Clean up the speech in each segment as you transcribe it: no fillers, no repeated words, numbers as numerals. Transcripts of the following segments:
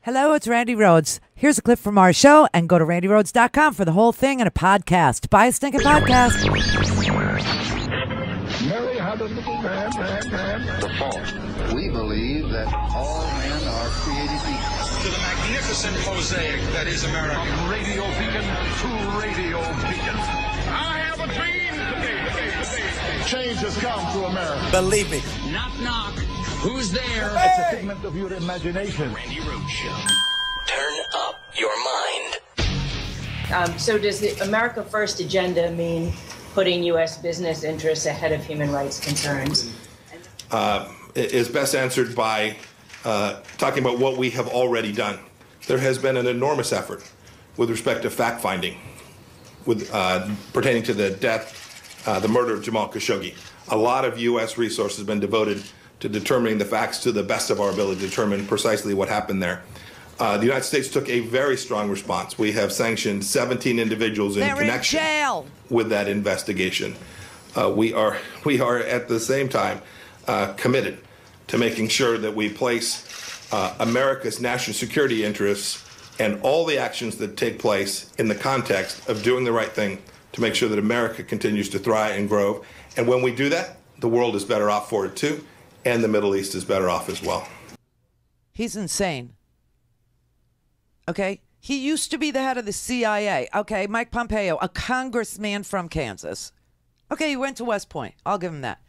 Hello, it's Randi Rhodes. Here's a clip from our show, and go to randirhodes.com for the whole thing and a podcast. Buy a stinking podcast. Mary had a little man. The fall. We believe that all men are created equal. To the magnificent mosaic that is America. From radio beacon to radio beacon. I have a dream today. Change has come to America. Believe me. Knock, knock. Who's there? It's a figment of your imagination. Randi Rhodes Show. Turn up your mind. So does the America First agenda mean putting U.S. business interests ahead of human rights concerns? Is best answered by talking about what we have already done. There has been an enormous effort with respect to fact-finding with pertaining to the death, the murder of Jamal Khashoggi. A lot of U.S. resources have been devoted to determining the facts to the best of our ability to determine precisely what happened there. The United States took a very strong response. We have sanctioned 17 individuals in connection with that investigation. We are at the same time committed to making sure that we place America's national security interests and all the actions that take place in the context of doing the right thing to make sure that America continues to thrive and grow. And when we do that, the world is better off for it too, and the Middle East is better off as well. He's insane. Okay? He used to be the head of the CIA. Okay, Mike Pompeo, a congressman from Kansas. Okay, he went to West Point. I'll give him that.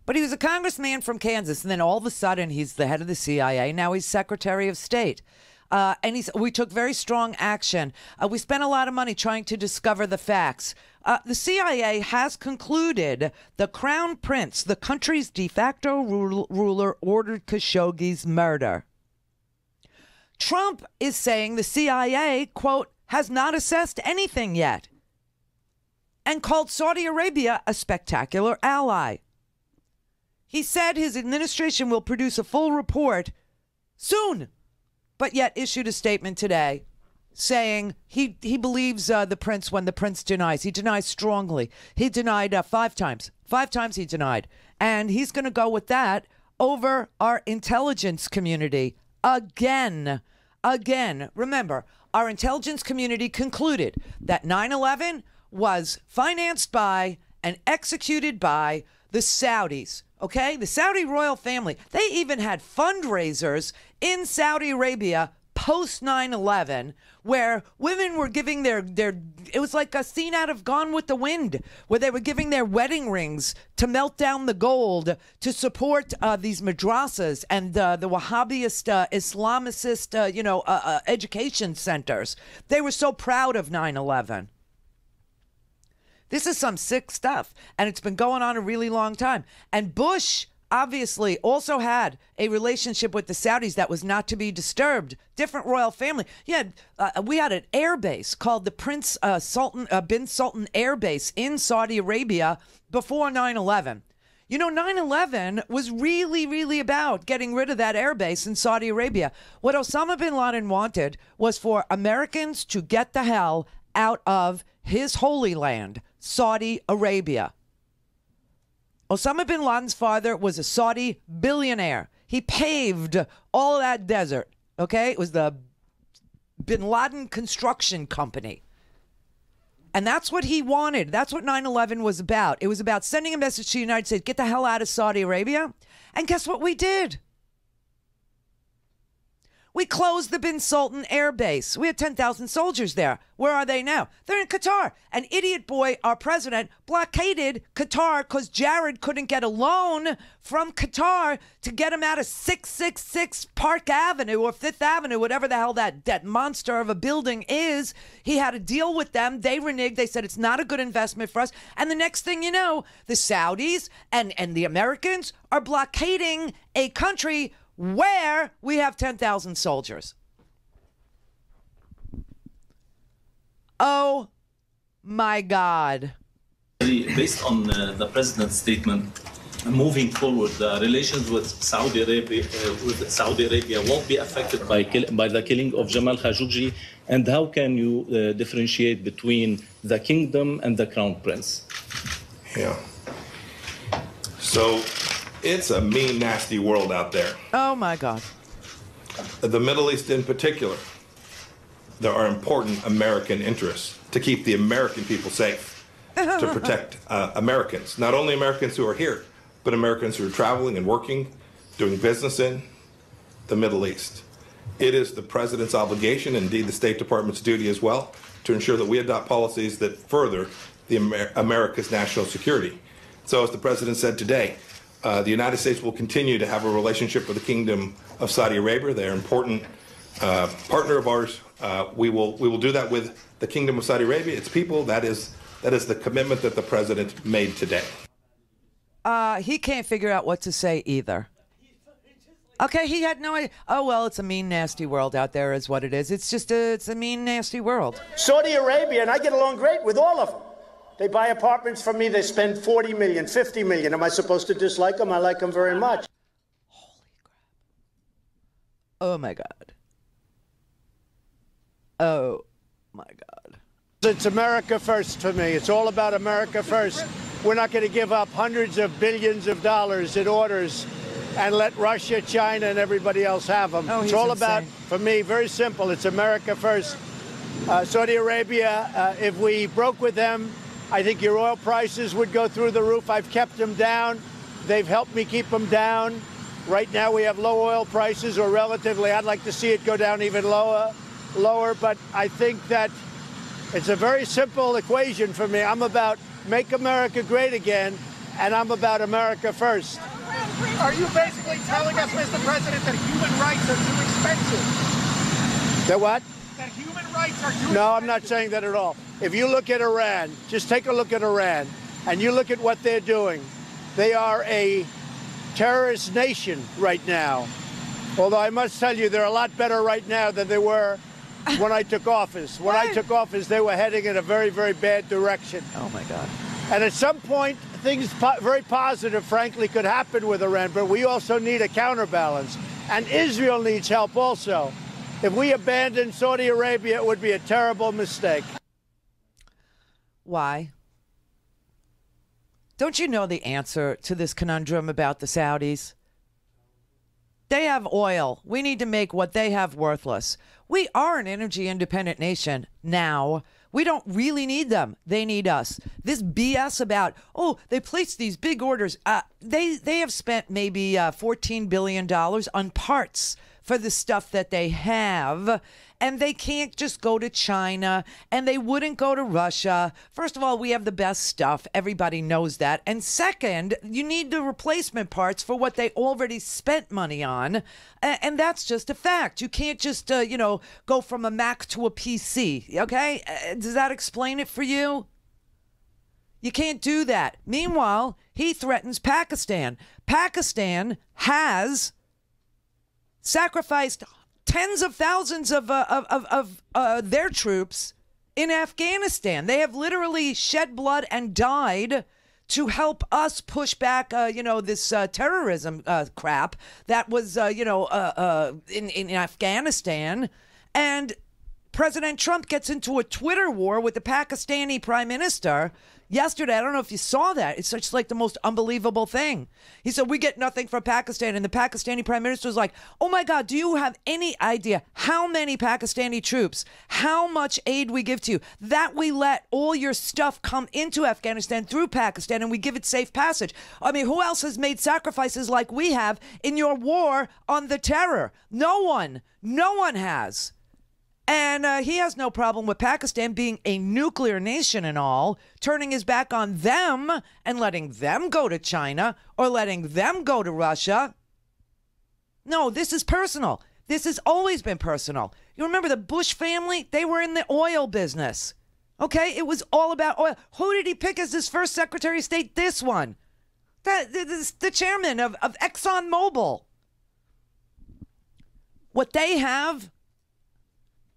But he was a congressman from Kansas, and then all of a sudden he's the head of the CIA. Now he's Secretary of State. And we took very strong action. We spent a lot of money trying to discover the facts. The CIA has concluded the Crown Prince, the country's de facto ruler, ordered Khashoggi's murder. Trump is saying the CIA, quote, has not assessed anything yet, and called Saudi Arabia a spectacular ally. He said his administration will produce a full report soon, but yet issued a statement today saying he believes the prince when the prince denies. He denies strongly. He denied 5 times. 5 times he denied. And he's going to go with that over our intelligence community again. Remember, our intelligence community concluded that 9/11 was financed by and executed by the Saudis. Okay, the Saudi royal family, they even had fundraisers in Saudi Arabia post 9/11 where women were giving their it was like a scene out of Gone with the Wind, where they were giving their wedding rings to melt down the gold to support these madrasas and the Wahhabist Islamicist education centers. They were so proud of 9/11. This is some sick stuff, and it's been going on a really long time. And Bush obviously also had a relationship with the Saudis that was not to be disturbed. Different royal family. Yeah, we had an air base called the Prince bin Sultan Air Base in Saudi Arabia before 9/11. You know, 9/11 was really, really about getting rid of that air base in Saudi Arabia. What Osama bin Laden wanted was for Americans to get the hell out of his holy land, Saudi Arabia. Osama bin Laden's father was a Saudi billionaire. He paved all of that desert, okay? It was the bin Laden Construction Company. And that's what he wanted. That's what 9/11 was about. It was about sending a message to the United States, get the hell out of Saudi Arabia. And guess what we did? We closed the Bin Sultan Air Base. We had 10,000 soldiers there. Where are they now? They're in Qatar. An idiot boy, our president, blockaded Qatar because Jared couldn't get a loan from Qatar to get him out of 666 Park Avenue or 5th Avenue, whatever the hell that monster of a building is. He had a deal with them. They reneged. They said it's not a good investment for us. And the next thing you know, the Saudis and the Americans are blockading a country where we have 10,000 soldiers. Oh my God. Based on the president's statement, moving forward, the relations with Saudi Arabia won't be affected by the killing of Jamal Khashoggi. And how can you differentiate between the kingdom and the crown prince? Yeah. So it's a mean, nasty world out there. Oh, my God. The Middle East in particular, there are important American interests to keep the American people safe, to protect Americans, not only Americans who are here, but Americans who are traveling and working, doing business in the Middle East. It is the President's obligation, indeed the State Department's duty as well, to ensure that we adopt policies that further America's national security. So as the President said today, the United States will continue to have a relationship with the Kingdom of Saudi Arabia. They're an important partner of ours. We will do that with the Kingdom of Saudi Arabia, its people. That is the commitment that the President made today. He can't figure out what to say either. Okay, he had no idea. Oh, well, it's a mean, nasty world out there is what it is. It's just it's a mean, nasty world. Saudi Arabia, and I get along great with all of them. They buy apartments from me. They spend $40 million, $50 million. Am I supposed to dislike them? I like them very much. Holy crap. Oh, my God. Oh, my God. It's America first for me. It's all about America first. We're not going to give up hundreds of billions of dollars in orders and let Russia, China, and everybody else have them. Oh, it's all about, for me, very simple. It's America first. Saudi Arabia, if we broke with them, I think your oil prices would go through the roof. I've kept them down. They've helped me keep them down. Right now we have low oil prices, or relatively. I'd like to see it go down even lower. But I think that it's a very simple equation for me. I'm about make America great again, and I'm about America first. Are you basically telling us, Mr. President, that human rights are too expensive? That what? That human rights are too expensive? No, I'm not saying that at all. If you look at Iran, just take a look at Iran, and you look at what they're doing. They are a terrorist nation right now. Although I must tell you, they're a lot better right now than they were when I took office. When I took office, they were heading in a very, very bad direction. Oh, my God. And at some point, things very positive, frankly, could happen with Iran, but we also need a counterbalance. And Israel needs help also. If we abandon Saudi Arabia, it would be a terrible mistake. Why? Don't you know the answer to this conundrum about the Saudis? They have oil. We need to make what they have worthless. We are an energy independent nation now. We don't really need them. They need us. This BS about, oh, they placed these big orders. They have spent maybe $14 billion on parts for the stuff that they have. And they can't just go to China, and they wouldn't go to Russia. First of all, we have the best stuff. Everybody knows that. And second, you need the replacement parts for what they already spent money on. And that's just a fact. You can't just, go from a Mac to a PC. Okay? Does that explain it for you? You can't do that. Meanwhile, he threatens Pakistan. Pakistan has sacrificed tens of thousands of their troops in Afghanistan. They have literally shed blood and died to help us push back, this terrorism crap that was, in Afghanistan. And President Trump gets into a Twitter war with the Pakistani prime minister yesterday. I don't know if you saw that. It's such like the most unbelievable thing. He said, we get nothing from Pakistan. And the Pakistani prime minister was like, oh my God, do you have any idea how many Pakistani troops, how much aid we give to you, that we let all your stuff come into Afghanistan through Pakistan and we give it safe passage? I mean, who else has made sacrifices like we have in your war on the terror? No one. No one has. And he has no problem with Pakistan being a nuclear nation and all, turning his back on them and letting them go to China or letting them go to Russia. No, this is personal. This has always been personal. You remember the Bush family? They were in the oil business. Okay? It was all about oil. Who did he pick as his first Secretary of State? This one. The chairman of ExxonMobil. What they have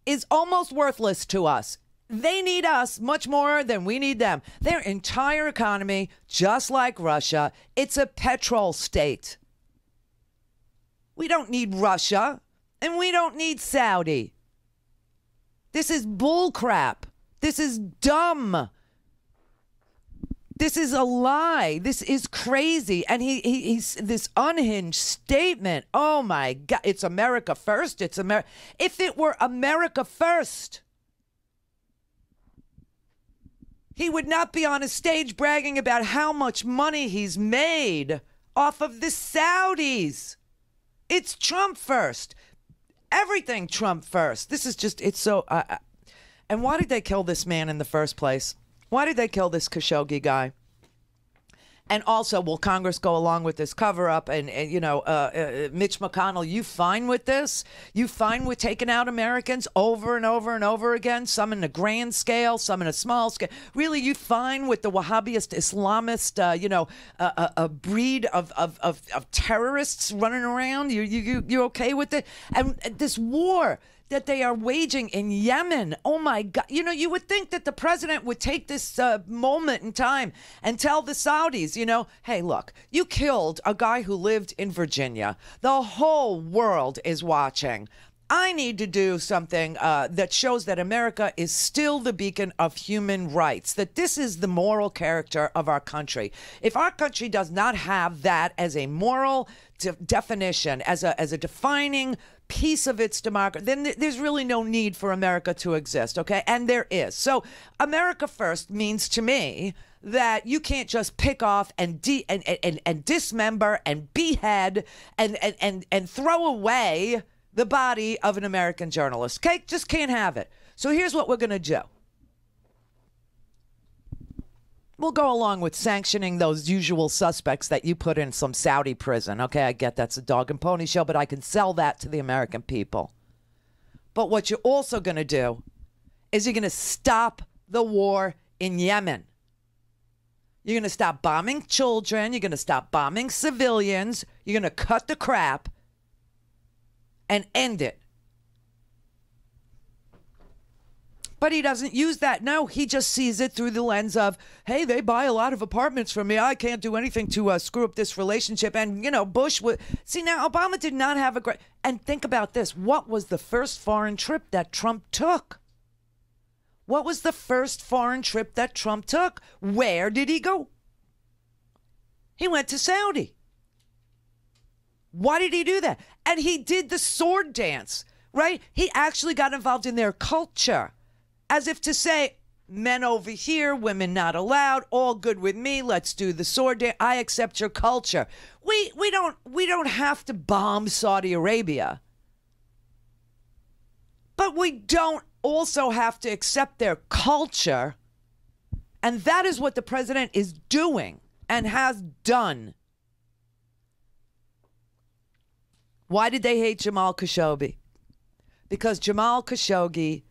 is almost worthless to us. They need us much more than we need them. Their entire economy, just like Russia, it's a petrol state. We don't need Russia, and we don't need Saudi. This is bull crap. This is dumb. This is a lie. This is crazy. And he's this unhinged statement. Oh my God. It's America first. It's America. If it were America first, he would not be on a stage bragging about how much money he's made off of the Saudis. It's Trump first. Everything Trump first. This is just, it's so, and why did they kill this man in the first place? Why did they kill this Khashoggi guy? And also, will Congress go along with this cover-up? And you know, Mitch McConnell, you fine with this? You fine with taking out Americans over and over and over again? Some in a grand scale, some in a small scale. Really, you fine with the Wahhabist Islamist, a breed of terrorists running around? You okay with it? And this war that they are waging in Yemen. Oh my God. You know, you would think that the president would take this moment in time and tell the Saudis, you know, hey, look, you killed a guy who lived in Virginia. The whole world is watching. I need to do something that shows that America is still the beacon of human rights, that this is the moral character of our country. If our country does not have that as a moral definition, as a defining piece of its democracy, then there's really no need for America to exist, okay? And there is. So America first means to me that you can't just pick off and dismember and behead and throw away the body of an American journalist, okay? Just can't have it. So here's what we're going to do. We'll go along with sanctioning those usual suspects that you put in some Saudi prison. Okay, I get that's a dog and pony show, but I can sell that to the American people. But what you're also going to do is you're going to stop the war in Yemen. You're going to stop bombing children. You're going to stop bombing civilians. You're going to cut the crap and end it. But he doesn't use that. No, he just sees it through the lens of, hey, they buy a lot of apartments from me. I can't do anything to screw up this relationship. And, you know, Bush would. See, now, Obama did not have a great. And think about this. What was the first foreign trip that Trump took? What was the first foreign trip that Trump took? Where did he go? He went to Saudi. Why did he do that? And he did the sword dance, right? He actually got involved in their culture. As if to say, men over here, women not allowed, all good with me. Let's do the sword dance. I accept your culture. We don't have to bomb Saudi Arabia. But we don't also have to accept their culture. And that is what the president is doing and has done. Why did they hate Jamal Khashoggi? Because Jamal Khashoggi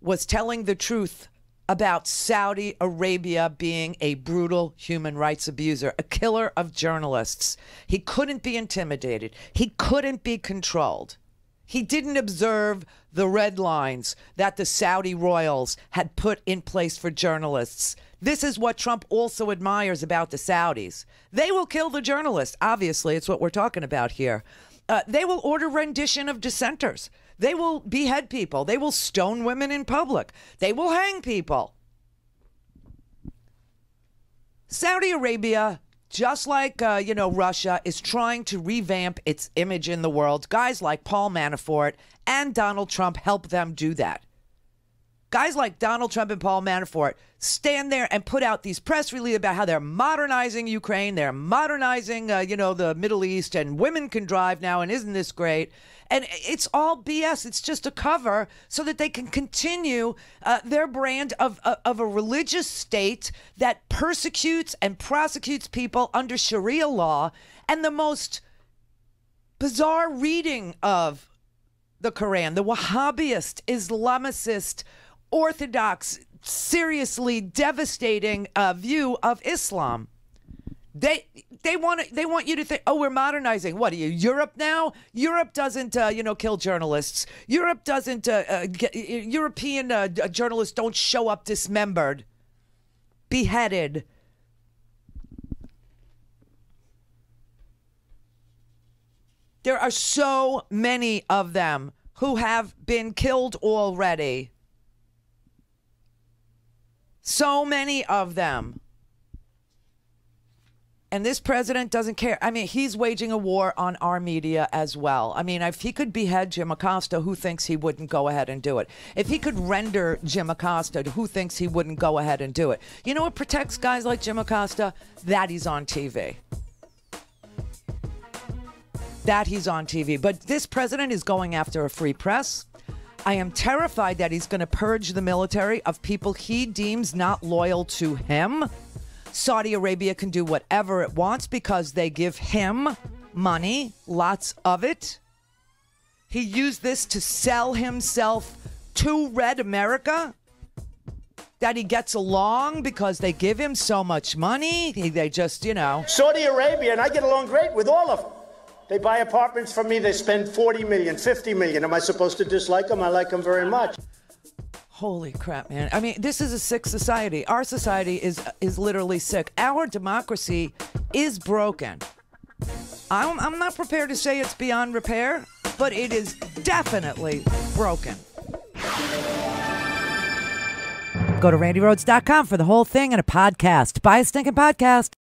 was telling the truth about Saudi Arabia being a brutal human rights abuser, a killer of journalists. He couldn't be intimidated. He couldn't be controlled. He didn't observe the red lines that the Saudi royals had put in place for journalists. This is what Trump also admires about the Saudis. They will kill the journalists. Obviously, it's what we're talking about here. They will order rendition of dissenters. They will behead people. They will stone women in public. They will hang people. Saudi Arabia, just like, Russia, is trying to revamp its image in the world. Guys like Paul Manafort and Donald Trump help them do that. Guys like Donald Trump and Paul Manafort stand there and put out these press releases about how they're modernizing Ukraine, they're modernizing, the Middle East, and women can drive now, and isn't this great? And it's all BS. It's just a cover so that they can continue their brand of a religious state that persecutes and prosecutes people under Sharia law. And the most bizarre reading of the Quran, the Wahhabist, Islamicist, Orthodox, seriously devastating view of Islam. They want you to think, oh, we're modernizing. What are you, Europe now? Europe doesn't kill journalists. Europe doesn't European journalists don't show up dismembered, beheaded. There are so many of them who have been killed already. So many of them. And this president doesn't care. I mean, he's waging a war on our media as well. I mean, if he could behead Jim Acosta, who thinks he wouldn't go ahead and do it? If he could render Jim Acosta, who thinks he wouldn't go ahead and do it? You know what protects guys like Jim Acosta? That he's on TV. That he's on TV. But this president is going after a free press. I am terrified that he's going to purge the military of people he deems not loyal to him. Saudi Arabia can do whatever it wants because they give him money, lots of it. He used this to sell himself to Red America, that he gets along because they give him so much money. They just, you know. Saudi Arabia, and I get along great with all of them. They buy apartments from me. They spend $40 million, $50 million. Am I supposed to dislike them? I like them very much. Holy crap, man. I mean, this is a sick society. Our society is literally sick. Our democracy is broken. I'm not prepared to say it's beyond repair, but it is definitely broken. Go to RandiRhodes.com for the whole thing and a podcast. Buy a stinking podcast.